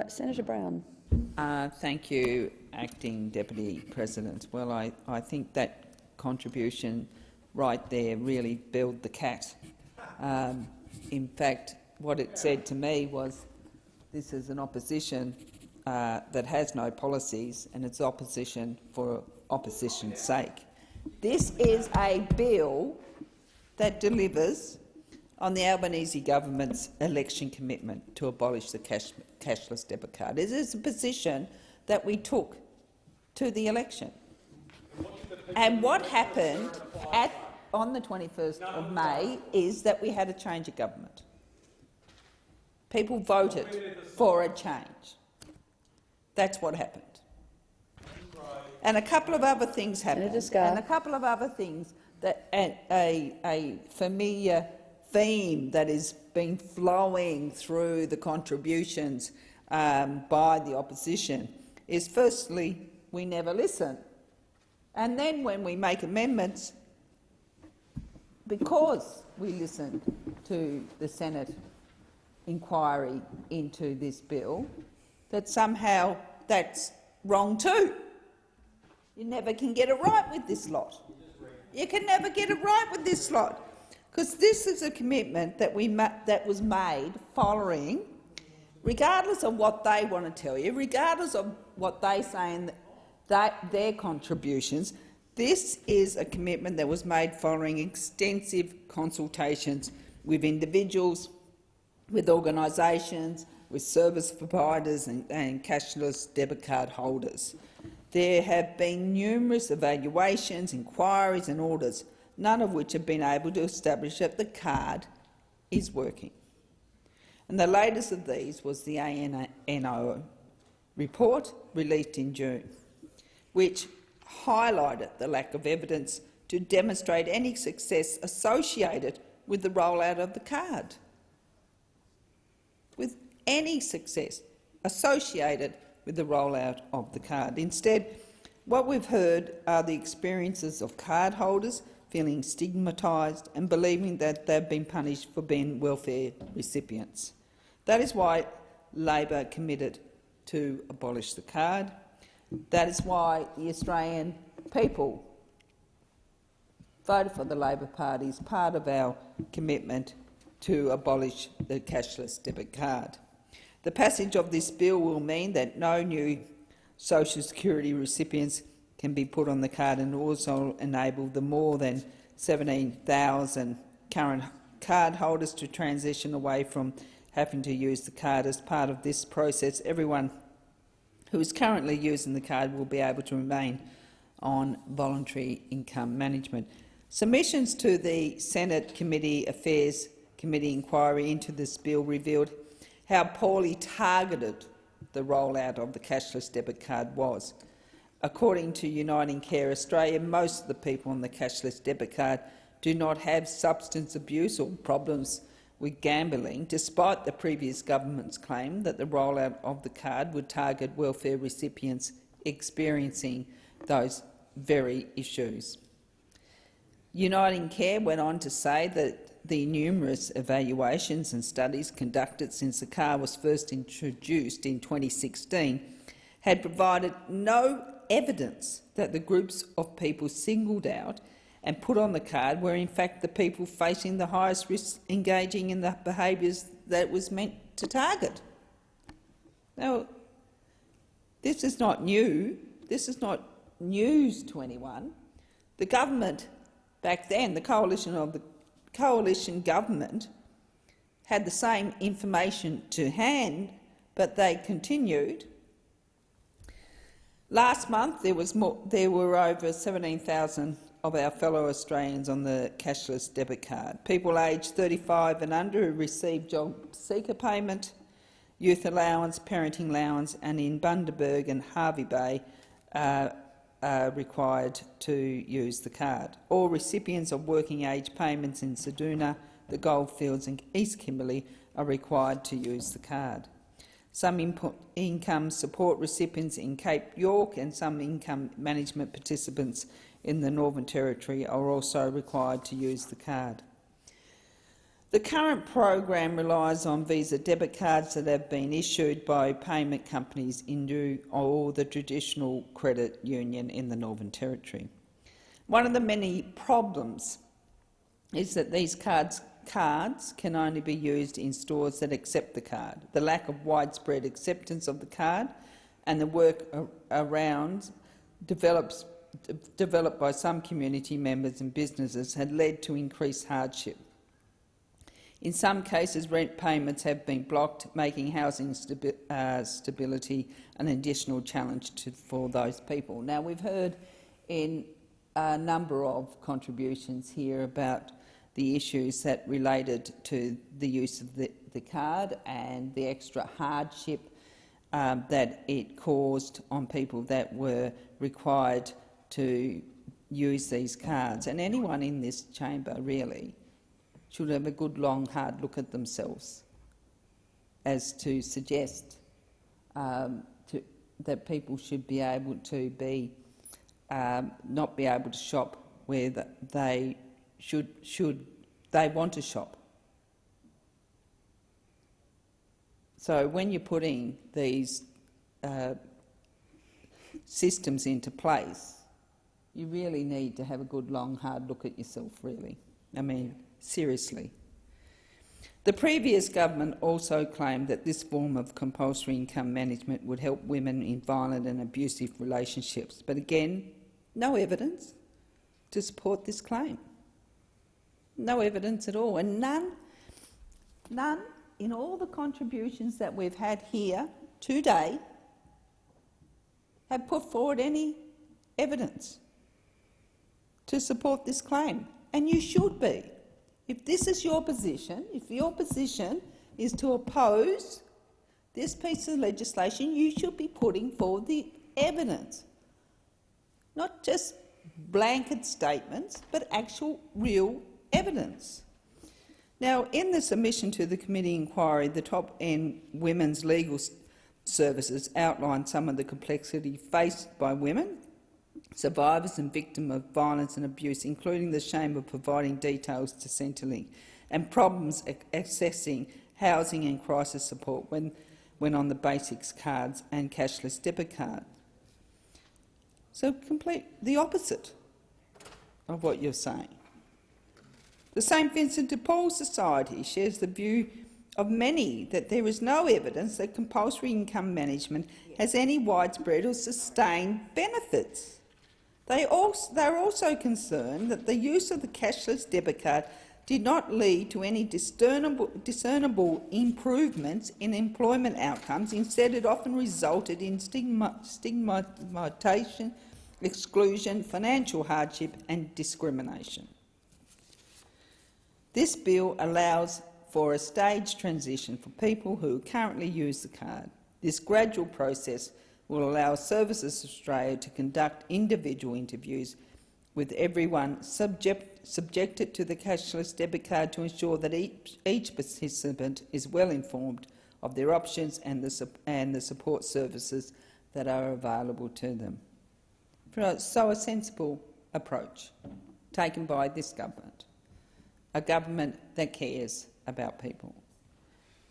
Senator Brown. Thank you, Acting Deputy President. Well, I think that contribution right there really billed the cat. In fact, what it said to me was this is an opposition that has no policies, and it's opposition for opposition's sake. This is a bill that delivers on the Albanese government's election commitment to abolish the cashless debit card. It is a position that we took to the election. And what happened on the 21st of May is that we had a change of government. People voted for a change. That's what happened. And a couple of other things happened. And a couple of other things that a familiar theme that has been flowing through the contributions by the opposition is, firstly, we never listen. And then when we make amendments, because we listened to the Senate inquiry into this bill, that somehow that's wrong too. You never can get it right with this lot. You can never get it right with this lot, because this is a commitment that was made following, regardless of what they want to tell you, regardless of what they say in their contributions. This is a commitment that was made following extensive consultations with individuals, with organisations, with service providers and cashless debit card holders. There have been numerous evaluations, inquiries and orders, none of which have been able to establish that the card is working. And the latest of these was the ANO report released in June, which highlighted the lack of evidence to demonstrate any success associated with the rollout of the card. With any success associated with the rollout of the card. Instead, what we've heard are the experiences of cardholders feeling stigmatised and believing that they've been punished for being welfare recipients. That is why Labor committed to abolish the card. That is why the Australian people voted for the Labor Party as part of our commitment to abolish the cashless debit card. The passage of this bill will mean that no new social security recipients can be put on the card, and also enable the more than 17,000 current card holders to transition away from having to use the card. As part of this process, everyone who is currently using the card will be able to remain on voluntary income management. Submissions to the Senate Committee Affairs Committee inquiry into this bill revealed how poorly targeted the rollout of the cashless debit card was. According to Uniting Care Australia, most of the people on the cashless debit card do not have substance abuse or problems with gambling, despite the previous government's claim that the rollout of the card would target welfare recipients experiencing those very issues. Uniting Care went on to say that the numerous evaluations and studies conducted since the card was first introduced in 2016 had provided no evidence that the groups of people singled out and put on the card were in fact the people facing the highest risk engaging in the behaviours that it was meant to target. Now, this is not new. This is not news to anyone. The government back then, the coalition government, had the same information to hand, but they continued. Last month, there were over 17,000 of our fellow Australians on the cashless debit card. People aged 35 and under who received job seeker payment, youth allowance, parenting allowance, and in Bundaberg and Hervey Bay are required to use the card. All recipients of working age payments in Ceduna, the Goldfields and East Kimberley are required to use the card. Some income support recipients in Cape York and some income management participants in the Northern Territory are also required to use the card. The current program relies on Visa debit cards that have been issued by payment companies into or the traditional credit union in the Northern Territory. One of the many problems is that these cards can only be used in stores that accept the card. The lack of widespread acceptance of the card and the work around developed by some community members and businesses had led to increased hardship. In some cases, rent payments have been blocked, making housing stability an additional challenge for those people. Now, we've heard in a number of contributions here about the issues that related to the use of the card and the extra hardship that it caused on people that were required to use these cards. And anyone in this chamber really should have a good, long, hard look at themselves as to suggest that people should be able to be not be able to shop where they should they want to shop. So when you're putting these systems into place, you really need to have a good, long, hard look at yourself, really. I mean, seriously. The previous government also claimed that this form of compulsory income management would help women in violent and abusive relationships, but again, no evidence to support this claim. No evidence at all, and none in all the contributions that we've had here today have put forward any evidence to support this claim, and you should be. If this is your position, if your position is to oppose this piece of legislation, you should be putting forward the evidence, not just blanket statements, but actual real evidence. Now, in the submission to the committee inquiry, the top-end women's legal services outlined some of the complexity faced by women, survivors and victims of violence and abuse, including the shame of providing details to Centrelink and problems accessing housing and crisis support when on the basics cards and cashless debit card. So complete the opposite of what you're saying. The St Vincent de Paul Society shares the view of many that there is no evidence that compulsory income management has any widespread or sustained benefits. They are also concerned that the use of the cashless debit card did not lead to any discernible improvements in employment outcomes. Instead, it often resulted in stigmatisation, exclusion, financial hardship and discrimination. This bill allows for a staged transition for people who currently use the card. This gradual process will allow Services Australia to conduct individual interviews with everyone subjected to the cashless debit card to ensure that each participant is well informed of their options and the support services that are available to them. So a sensible approach taken by this government, a government that cares about people.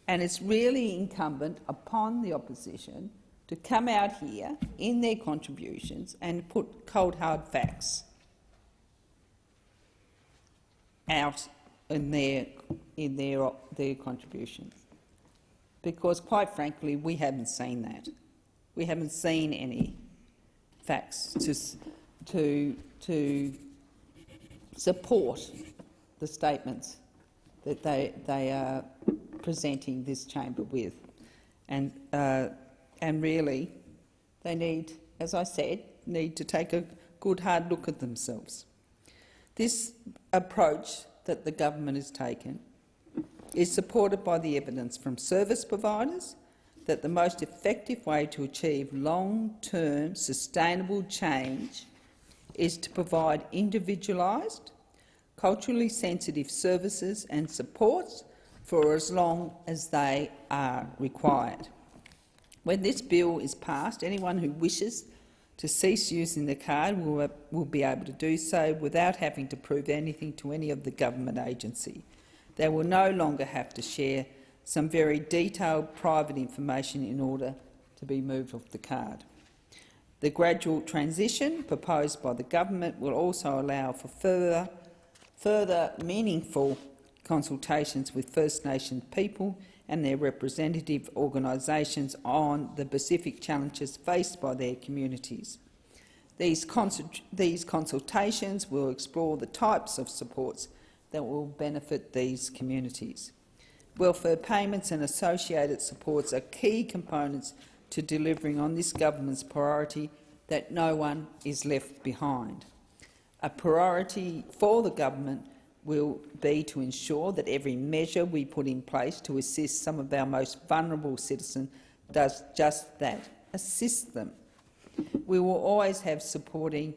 And it's really incumbent upon the opposition to come out here in their contributions and put cold hard facts out in their contributions. Because quite frankly, we haven't seen that. We haven't seen any facts to support the statements that they are presenting this chamber with. And really, they need, as I said, to take a good hard look at themselves. This approach that the government has taken is supported by the evidence from service providers that the most effective way to achieve long-term sustainable change is to provide individualised, culturally sensitive services and supports for as long as they are required. When this bill is passed, anyone who wishes to cease using the card will be able to do so without having to prove anything to any of the government agency. They will no longer have to share some very detailed private information in order to be moved off the card. The gradual transition proposed by the government will also allow for further meaningful consultations with First Nations people and their representative organisations on the specific challenges faced by their communities. These consultations will explore the types of supports that will benefit these communities. Welfare payments and associated supports are key components to delivering on this government's priority that no one is left behind. A priority for the government will be to ensure that every measure we put in place to assist some of our most vulnerable citizens does just that, assist them. We will always have supporting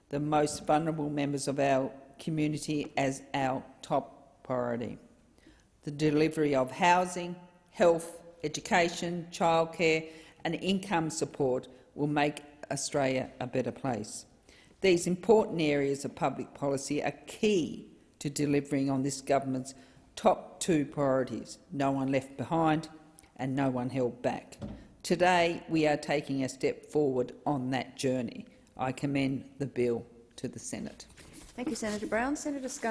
the most vulnerable members of our community as our top priority. The delivery of housing, health, education, childcare and income support will make Australia a better place. These important areas of public policy are key to delivering on this government's top two priorities: no one left behind and no one held back. Today we are taking a step forward on that journey. I commend the bill to the Senate. Thank you, Senator Brown. Senator Scarr.